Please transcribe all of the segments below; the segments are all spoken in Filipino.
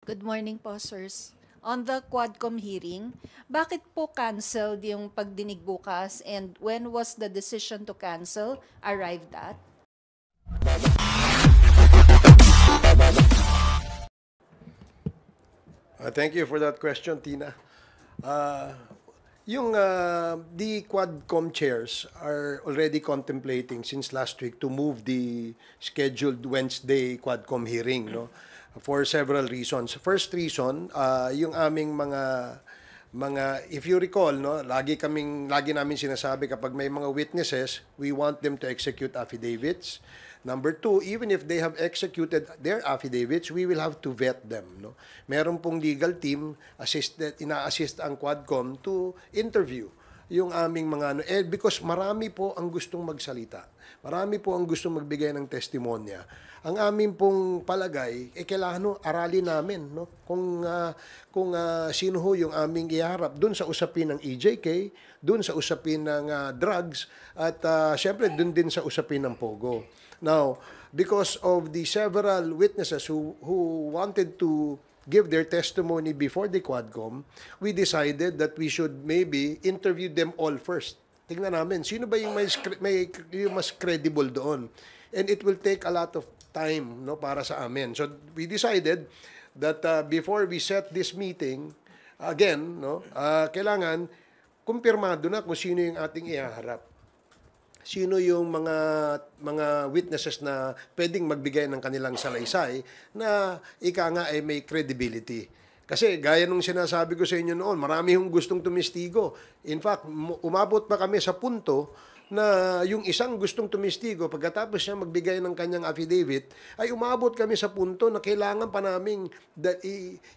Good morning po, sirs. On the Quadcom hearing, bakit po canceled yung pagdinig bukas and when was the decision to cancel arrived at? Thank you for that question, Tina. Uh, the Quadcom chairs are already contemplating since last week to move the scheduled Wednesday Quadcom hearing, no? For several reasons. First reason, yung aming if you recall, no, lagi namin sinasabi kapag may mga witnesses, we want them to execute affidavits. Number two, even if they have executed their affidavits, we will have to vet them. No? Meron pong legal team, ina-assist ang Quadcom to interview yung aming because marami po ang gustong magsalita. Marami po ang gustong magbigay ng testimonya. Ang amin pong palagay, kailangan aralin namin kung sino ho yung aming iharap dun sa usapin ng EJK, dun sa usapin ng drugs, at syempre dun din sa usapin ng Pogo. Now, because of the several witnesses who wanted to give their testimony before the Quadcom, we decided that we should maybe interview them all first. Tingnan namin, sino ba yung yung mas credible doon? And it will take a lot of time, no, para sa amin. So we decided that before we set this meeting, again, no, kailangan kumpirmado na kung sino yung ating ihaharap. Sino yung mga witnesses na pwedeng magbigay ng kanilang salaysay na ika nga ay may credibility. Kasi gaya nung sinasabi ko sa inyo noon, marami yung gustong tumistigo. In fact, umabot pa kami sa punto na yung isang gustong tumistigo, pagkatapos siya magbigay ng kanyang affidavit, ay umabot kami sa punto na kailangan pa naming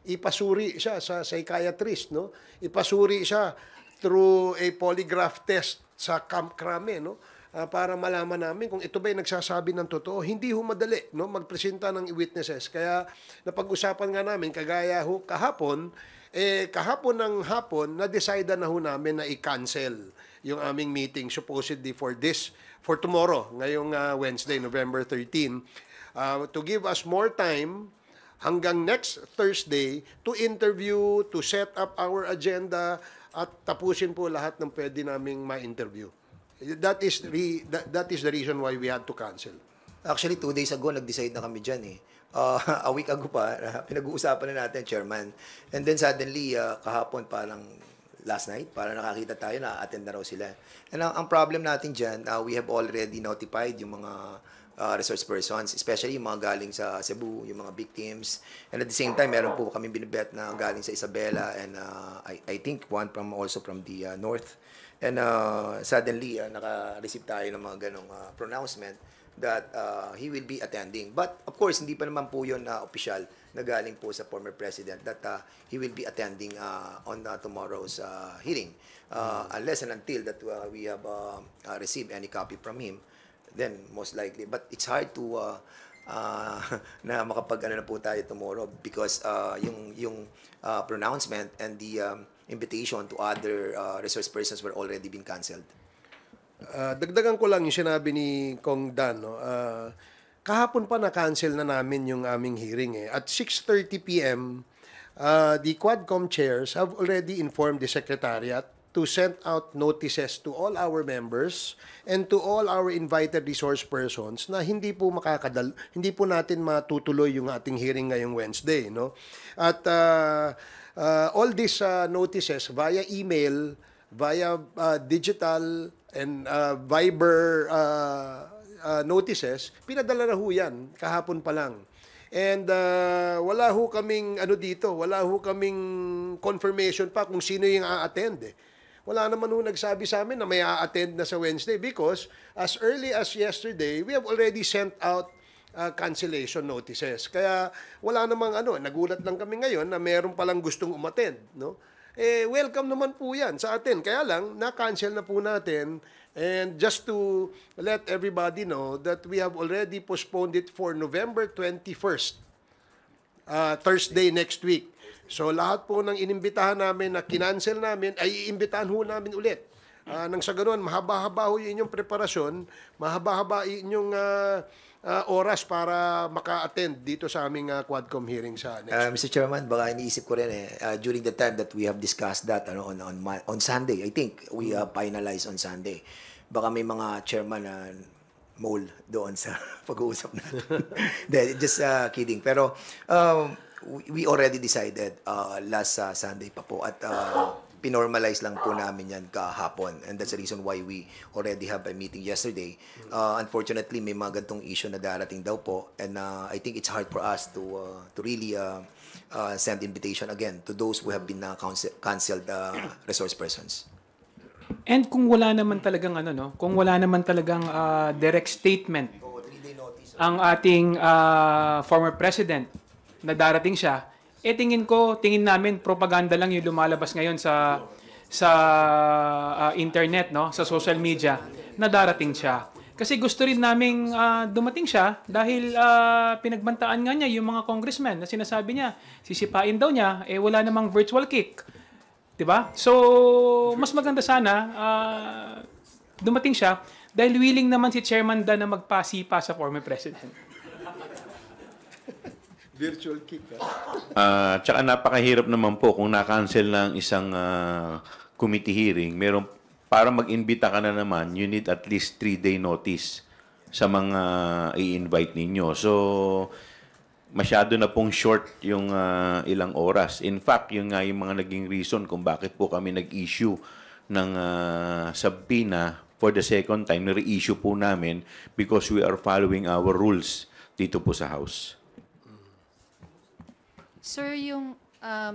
ipasuri siya sa psychiatrist, no? Ipasuri siya through a polygraph test sa Camp Crame, no? Para malaman namin kung ito ba'y nagsasabi ng totoo. Hindi ho madali, no, magpresenta ng witnesses. Kaya napag-usapan nga namin, kagaya ho kahapon ng hapon, na-decide na ho namin na i-cancel yung aming meeting supposedly for tomorrow, ngayong Wednesday, November 13, to give us more time hanggang next Thursday to interview, to set up our agenda, at tapusin po lahat ng pwede naming ma-interview. That is the reason why we had to cancel. Actually, 2 days ago, nag-decide na kami dyan eh. A week ago pa, pinag-uusapan na natin, Chairman. And then suddenly, kahapon parang last night, parang nakakita tayo na attend na raw sila. And ang problem natin dyan, we have already notified yung mga resource persons, especially yung mga galing sa Cebu, yung mga victims. And at the same time, meron po kami binibet na galing sa Isabela and I think one also from the north. And suddenly, naka-receive tayo ng mga ganong pronouncement that he will be attending. But of course, hindi pa naman po yun official na galing po sa former president that he will be attending on tomorrow's hearing. Unless and until that we have received any copy from him, then most likely. But it's hard to na makapag-ano na po tayo tomorrow because yung pronouncement and the invitation to other resource persons were already been canceled. Dagdagan ko lang yung sinabi ni Kong Dan. No? Kahapon pa na-cancel na namin yung aming hearing. At 6:30 p.m., the Quadcom chairs have already informed the Secretariat to send out notices to all our members and to all our invited resource persons na hindi po natin matutuloy yung ating hearing ngayong Wednesday, no? At all these notices via email, via digital and Viber notices, pinadala na ho yan kahapon pa lang. And wala ho kaming wala ho kaming confirmation pa kung sino yung a-attend. Wala naman ho nagsabi sa amin na may a-attend na sa Wednesday because as early as yesterday, we have already sent out cancellation notices. Kaya wala namang nagulat lang kami ngayon na meron palang gustong umattend, no? Welcome naman po yan sa atin. Kaya lang, na-cancel na po natin. And just to let everybody know that we have already postponed it for November 21st, Thursday next week. So lahat po ng inimbitahan namin na kinancel namin, ay iimbitahan ho namin ulit. Nang sa ganoon, mahaba-haba ho yung inyong preparasyon, mahaba-haba yung oras para maka-attend dito sa aming Quadcom hearing sa next. Mr. Chairman, baka iniisip ko rin during the time that we have discussed that on Sunday, I think we finalized on Sunday. Baka may mga chairman na mole doon sa pag-uusap natin. Just kidding. Pero we already decided last Sunday pa po at pinormalize lang po namin yan kahapon, and that's the reason why we already have a meeting yesterday. Unfortunately, may mga gantong issue na darating daw po, and I think it's hard for us to really send invitation again to those who have been canceled resource persons. And kung wala naman talagang kung wala naman talagang direct statement ang ating former president na darating siya, tingin namin propaganda lang yung lumalabas ngayon sa internet, no, sa social media na darating siya. Kasi gusto rin naming dumating siya dahil pinagbantaan nga niya yung mga congressmen na sinasabi niya, sisipain daw niya, wala namang virtual kick. 'Di ba? So, mas maganda sana dumating siya dahil willing naman si Chairman Dan na magpasipa sa former president. Virtual kick. Tsaka napakahirap naman po kung na-cancel ng isang committee hearing. Para mag-imbita ka na naman, you need at least 3-day notice sa mga i-invite ninyo. So, masyado na pong short yung ilang oras. In fact, yung mga naging reason kung bakit po kami nag-issue ng subpoena for the second time, na-reissue po namin because we are following our rules dito po sa House. Sir, yung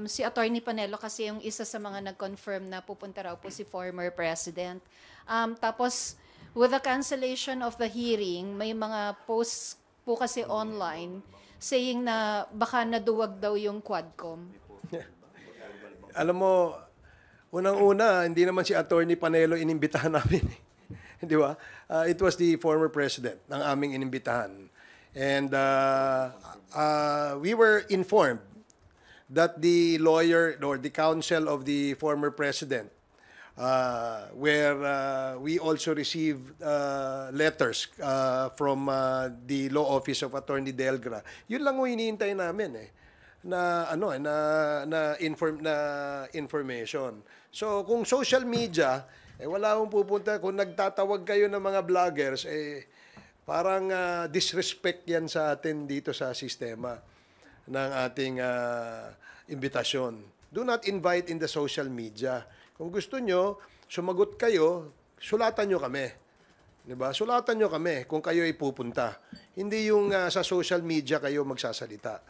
si Attorney Panelo kasi yung isa sa mga nag-confirm na pupunta raw po si former president. Tapos, with the cancellation of the hearing, may mga posts po kasi online saying na baka naduwag daw yung Quadcom. Alam mo, unang-una, hindi naman si Attorney Panelo inimbitahan namin. Di ba? It was the former president ng aming inimbitahan. And we were informed that the lawyer or the counsel of the former president, where we also received letters from the law office of Attorney Delgra. Yun lang yung hinihintay namin na information. So kung social media, wala akong pupunta. Kung nagtatawag kayo ng mga vloggers, parang disrespect yan sa atin dito sa sistema ng ating imbitasyon. Do not invite in the social media. Kung gusto nyo, sumagot kayo, sulatan nyo kami. Diba? Sulatan nyo kami kung kayo ay pupunta. Hindi yung sa social media kayo magsasalita.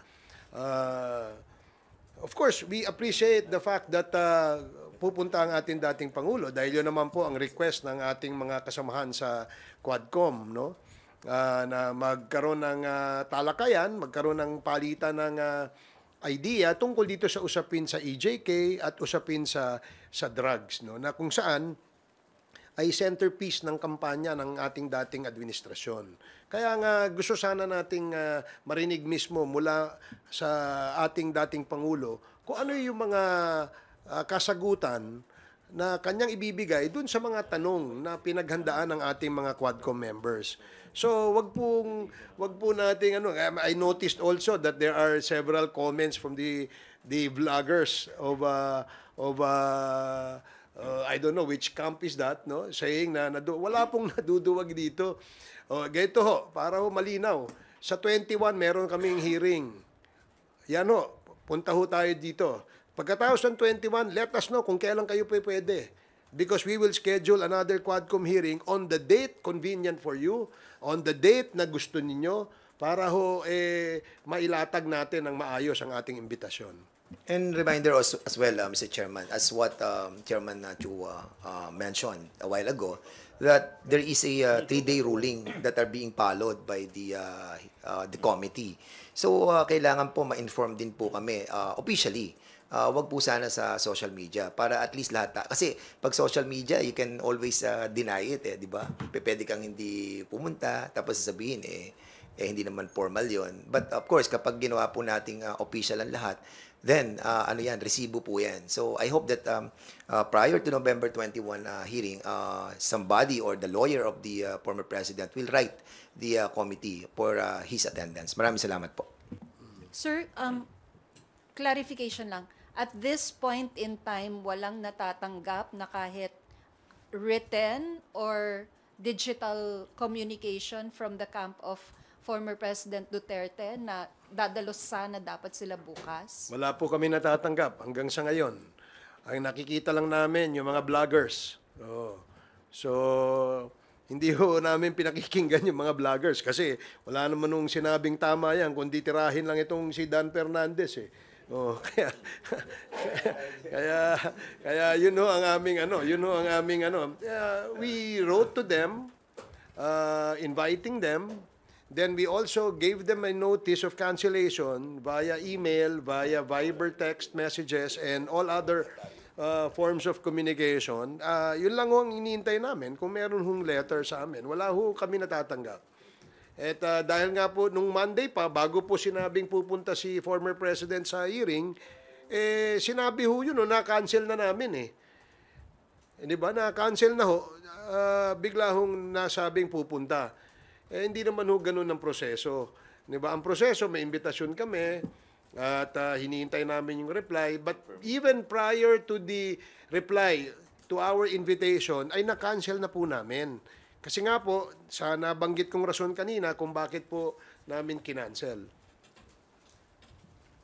Of course, we appreciate the fact that pupunta ang ating dating Pangulo dahil yun naman po ang request ng ating mga kasamahan sa Quadcom, no? Na magkaroon ng talakayan, magkaroon ng palitan ng idea tungkol dito sa usapin sa EJK at usapin sa drugs, no, na kung saan ay centerpiece ng kampanya ng ating dating administrasyon. Kaya nga gusto sana nating marinig mismo mula sa ating dating Pangulo kung ano yung mga kasagutan na kanyang ibibigay dun sa mga tanong na pinaghandaan ng ating mga Quadcom members. So, wag po nating I noticed also that there are several comments from the vloggers of I don't know which camp is that, no? Saying na wala pong naduduwag dito. Ganito ho, para ho malinaw. Sa 21 meron kaming hearing. Yan ho, punta ho tayo dito. Pagkatapos ng 21, let us know kung kailan kayo pwede. Because we will schedule another Quadcom hearing on the date convenient for you, on the date na gusto ninyo, para ho mailatag natin ng maayos ang ating imbitasyon. And reminder also, as well, Mr. Chairman, as what Chairman Chu mentioned a while ago, that there is a 3-day ruling that are being followed by the committee. So, kailangan po ma-inform din po kami officially. Wag po sana sa social media para at least lahat. Kasi pag social media, you can always deny it, di ba? Pwede kang hindi pumunta, tapos sasabihin, hindi naman formal yon. But of course, kapag ginawa po nating official ang lahat, then ano yan, resibo po yan. So I hope that prior to November 21 hearing, somebody or the lawyer of the former president will write the committee for his attendance. Maraming salamat po. Sir, clarification lang. At this point in time, walang natatanggap na kahit written or digital communication from the camp of former President Duterte na dadalos sana dapat sila bukas? Wala po kami natatanggap hanggang sa ngayon. Ang nakikita lang namin yung mga vloggers. So, hindi ho namin pinakikinggan yung mga vloggers kasi wala naman nung sinabing tama yan, kundi tirahin lang itong si Dan Fernandez eh. Kaya yun ho ang aming we wrote to them inviting them. Then we also gave them a notice of cancellation via email, via Viber text messages, and all other forms of communication. Yun lang ho ang iniintay namin. Kung meron hong letter sa amin, wala ho kami natatanggap. At dahil nga po, nung Monday pa, bago po sinabing pupunta si former president sa hearing, sinabi ho yun, na-cancel na namin eh. Di ba? Na-cancel na ho. Bigla hong nasabing pupunta. Hindi naman ho ganun ang proseso. Di ba? Ang proseso, may imbitasyon kami at hinihintay namin yung reply. But even prior to the reply to our invitation, ay na-cancel na po namin. Kasi nga po, sa nabanggit kong rason kanina kung bakit po namin kinancel.